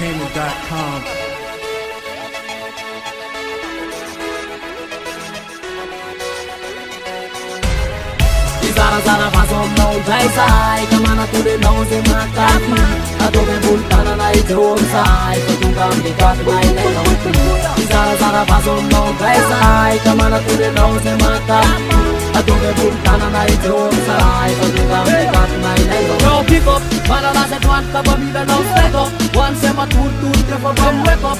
Entertainment.com. Zara façon não vai sai Kamana tude não se mata Adobe bultana na ite om sai Katungam di kat na ile no Zara façon não vai sai Kamana tude não se mata Adobe bultana na ite om sai Katungam di kat na ile no Yo pick up, banana set one cup of meal and now stack up One sem a tool, therefore come wake up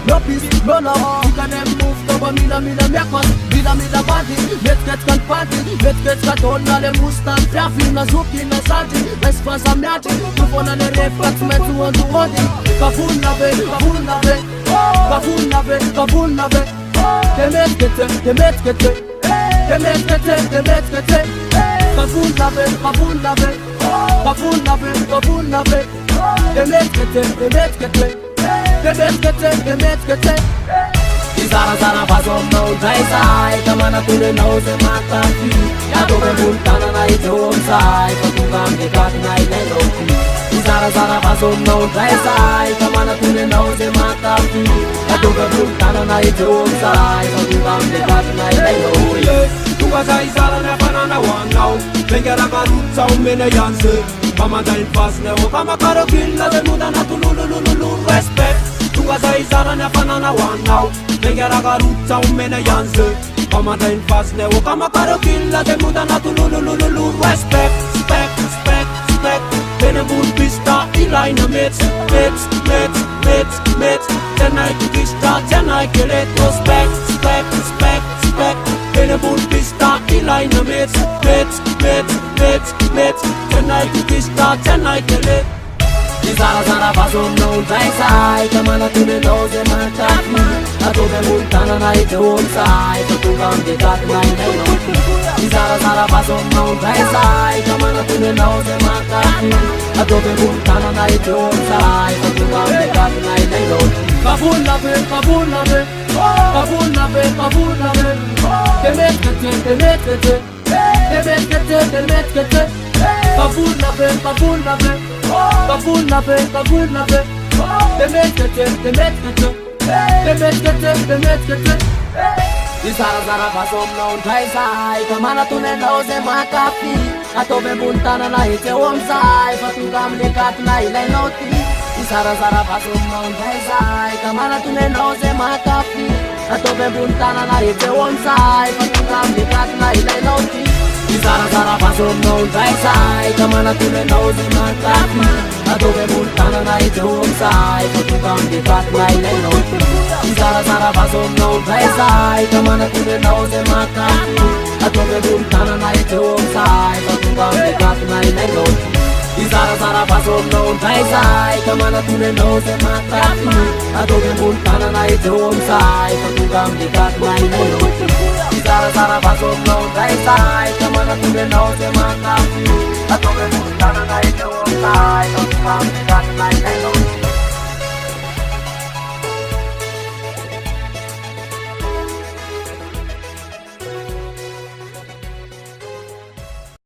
no peace, no love You can them move, cup of meal and make us Mida party, let's get can party Let's get cut on all the Mustang Traffic na zuki na salty Let's pass a miati Tufona ne reflex me tu on tu odi Kafun na ve Demet kete Kafun na ve Demet kete Zara façon não vai sai Kamana tude não se mata Adobe bultana na ite om sai Katungam di kat na ile no Zara façon não vai sai Kamana tude não se mata Adobe bultana na ite om sai Katungam di kat na ile no Tunga sai Zara na banana one now Vengera garutza umene yanse Kama da infas neo Kama karo killa de muda na tu lulu respect Tunga sai Zara na banana one now Vengera garutza umene yanse Kama da infas neo Kama karo killa de muda na tu lulu respect Bene bun pista ilaina mets Tenai kukista, tenai kelet Respect Bene bun pista ilaina mets Tenai kukista, tenai kelet Zara façon não vai sai Kamana tude não se mata Adobe bultana na ite om sai Katungam di kat na ile no Zara façon não vai sai Kamana tude não se mata Adobe bultana na ite om sai Katungam di kat na ile no Kafun na ve Demet kete Kafun na ve Demet kete Zara façon não vai sai Kamana tude não se mata Adobe bultana na ite om sai Katungam di kat na ile no Zara façon não vai sai Kamana tude não se mata Adobe bultana na ite om sai Katungam di kat na ile no Zara façon não vai sai Kamana tude não se mata Adobe bultana na ite om sai Katungam di kat na ile no Zara façon não vai sai Kamana tude não se mata Adobe bultana na ite om sai Katungam di kat na ile no Zara façon não vai sai Kamana tude não se mata Adobe bultana na ite om sai Katungam di kat na ile no Zara façon não vai sai Kamana tude não se mata Adobe bultana na ite om sai Katungam di kat na ile no